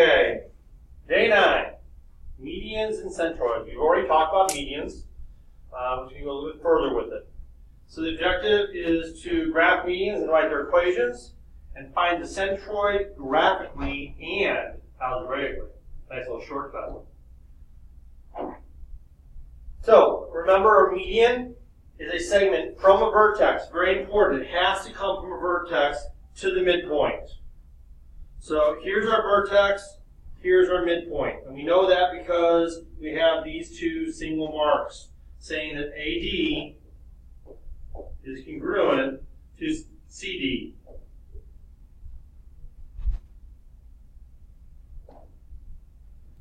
Okay, day 9, medians and centroids. We've already talked about medians. We're going to go a little bit further with it. So the objective is to graph medians and write their equations and find the centroid graphically and algebraically. Nice little shortcut. So remember, a median is a segment from a vertex. Very important. It has to come from a vertex to the midpoint. So here's our vertex, here's our midpoint. And we know that because we have these two single marks saying that AD is congruent to CD.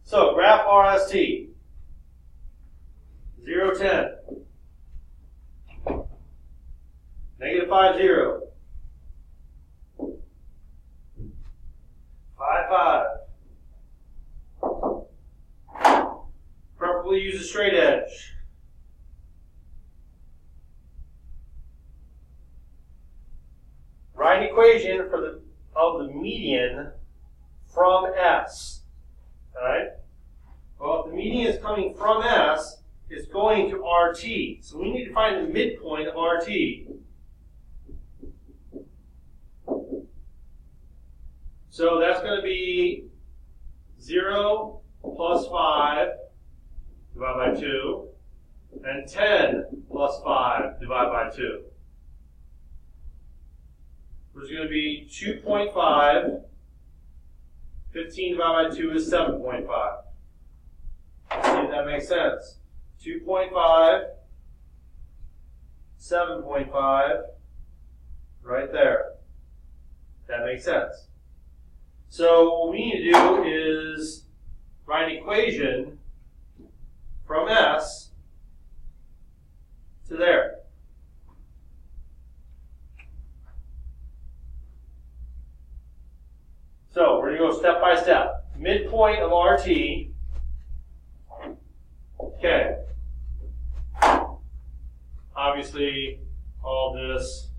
So graph RST, 0, 10, negative 5, 0. 5, 5. Preferably use a straight edge. Write an equation of the median from S. Alright? Well, if the median is coming from S, it's going to RT. So we need to find the midpoint of RT. So that's going to be 0 plus 5 divided by 2, and 10 plus 5 divided by 2. Which is going to be 2.5. 15 divided by 2 is 7.5. See if that makes sense. 2.5, 7.5, right there. That makes sense. So what we need to do is write an equation from S to there. So we're going to go step by step. Midpoint of RT. Okay. Obviously, all this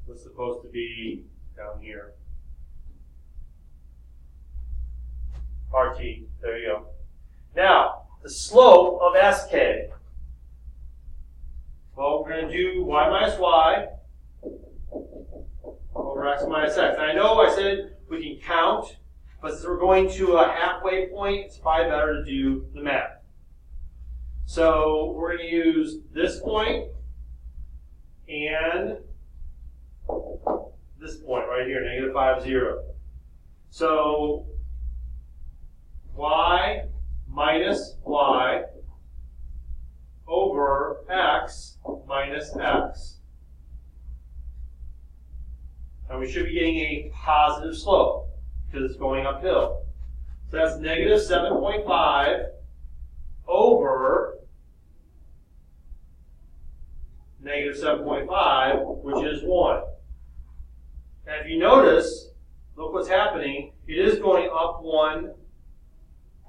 was supposed to be down here. RT. There you go. Now, the slope of SK. Well, we're going to do y minus y over x minus x. And I know I said we can count, but since we're going to a halfway point, it's probably better to do the math. So we're going to use this point and this point right here, negative 5, 0. So y minus y over x minus x. And we should be getting a positive slope because it's going uphill. So that's negative 7.5 over negative 7.5, which is 1. And if you notice, look what's happening. It is going up 1,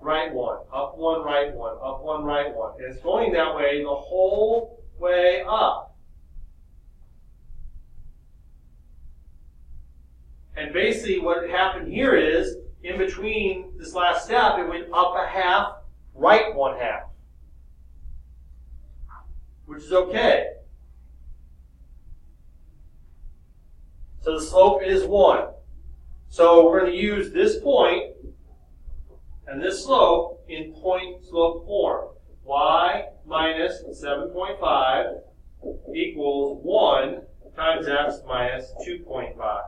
right 1, up 1, right 1, up 1, right 1. And it's going that way the whole way up. And basically what happened here is, in between this last step, it went up a half, right 1 half. Which is okay. So the slope is 1. So we're going to use this point and this slope in point slope form. Y minus 7.5 equals 1 times x minus 2.5.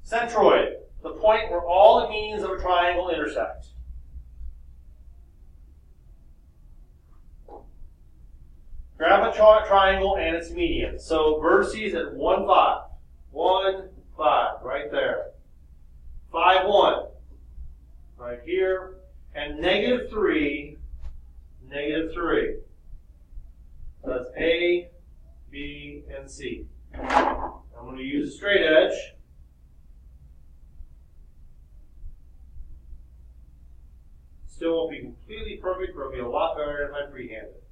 Centroid, the point where all the medians of a triangle intersect. Graph a triangle and its median. So vertices at 1, 5. 1, 5, right there. 5, 1, right here. And negative 3, negative 3. So that's A, B, and C. I'm going to use a straight edge. Still won't be completely perfect, but it'll be a lot better if I freehand it.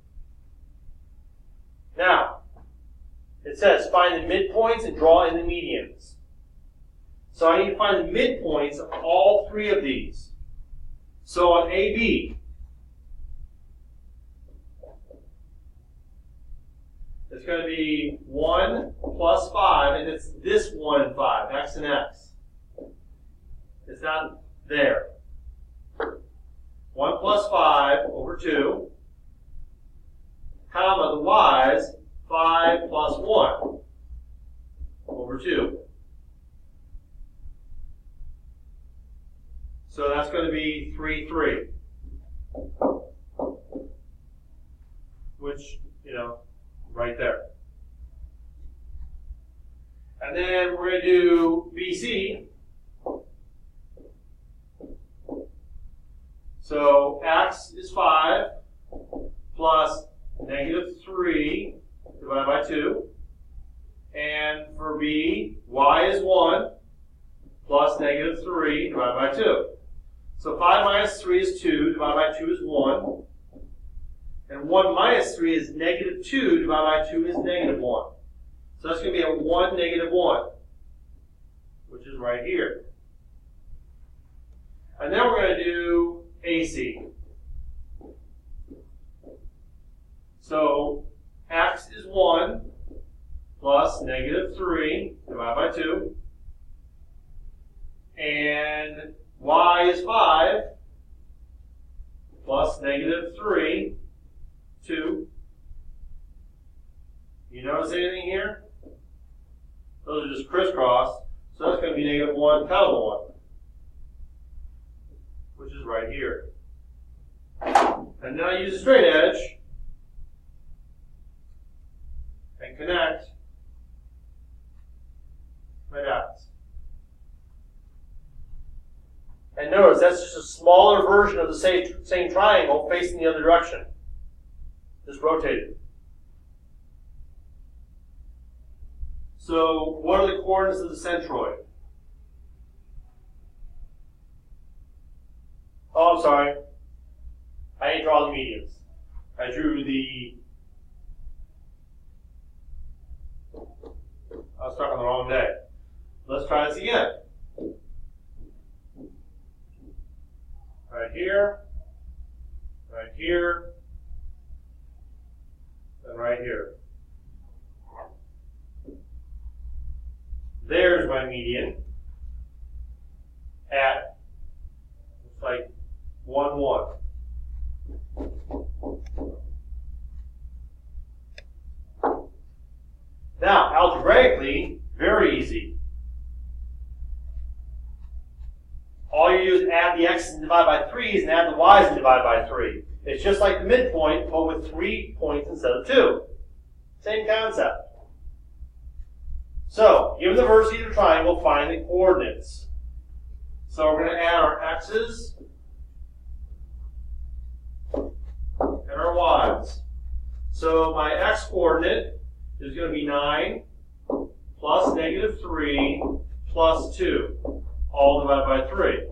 Now, It says find the midpoints and draw in the medians. So I need to find the midpoints of all three of these. So on AB, it's going to be 1 plus 5, and it's this 1 and 5, x and x. It's not there. 1 plus 5 over 2, comma, the y's, 5 plus 1 over 2. So that's going to be 3, 3. Which, right there. And then we're going to do BC. So x is 5 plus negative 3 divided by 2. And for B, y is 1 plus negative 3 divided by 2. So 5 minus 3 is 2, divided by 2 is 1. And 1 minus 3 is negative 2, divided by 2 is negative 1. So that's going to be a 1, negative 1, which is right here. And then we're going to do AC. So x is 1 plus negative 3 divided by 2. And y is 5 plus negative 3, 2. You notice anything here? Those are just crisscross. So that's going to be negative 1, comma 1, which is right here. And now I use a straight edge and connect my dots. And notice that's just a smaller version of the same triangle facing the other direction. Just rotated. So what are the coordinates of the centroid? Oh, I'm sorry. I didn't draw the medians. I drew the... I was stuck on the wrong day. Let's try this again. Right here, and right here. There's my median at, looks like 1, 1. Now, algebraically, very easy. All you do is add the x's and divide by 3's and add the y's and divide by 3. It's just like the midpoint, but with 3 points instead of 2. Same concept. So, given the vertices of the triangle, find the coordinates. So we're going to add our x's and our y's. So my x coordinate is going to be 9 plus negative 3 plus 2. All divided by 3.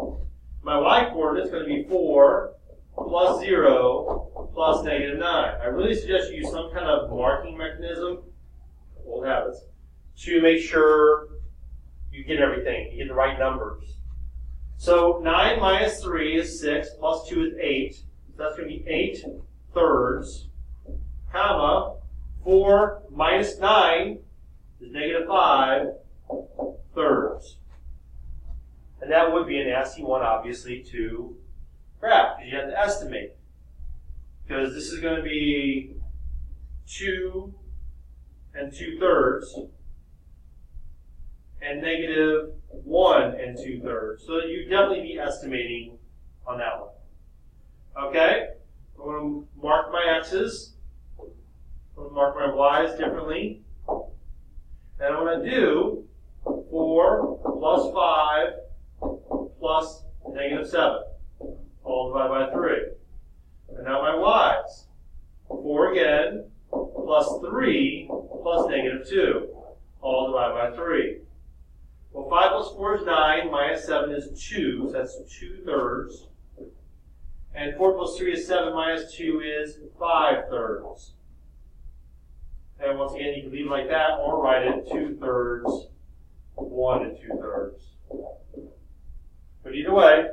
My y coordinate is going to be 4 plus 0 plus negative 9. I really suggest you use some kind of marking mechanism, old habits, to make sure you get everything, you get the right numbers. So 9 minus 3 is 6, plus 2 is 8. So that's going to be 8 thirds, comma, 4 minus 9 is negative 5 thirds. And that would be an nasty one, obviously, to graph, because you have to estimate. Because this is going to be 2 and 2 thirds, and negative 1 and 2 thirds. So you'd definitely be estimating on that one. Okay? I'm going to mark my x's. I'm going to mark my y's differently. And I'm going to do 4 plus 5 plus negative 7, all divided by 3. And now my y's. 4 again, plus 3 plus negative 2, all divided by 3. Well, 5 plus 4 is 9, minus 7 is 2, so that's 2 thirds. And 4 plus 3 is 7, minus 2 is 5 thirds. And once again, you can leave it like that or write it 2/3, 1 2/3. But either way,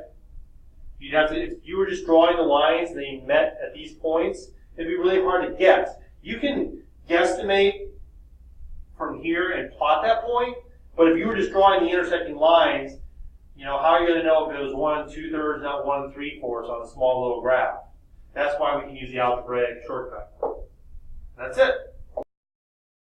you'd have to, if you were just drawing the lines and they met at these points, it'd be really hard to guess. You can guesstimate from here and plot that point, but if you were just drawing the intersecting lines, you know, how are you going to know if it was 1 2/3, not 1 3/4 on a small little graph? That's why we can use the algebraic shortcut. That's it.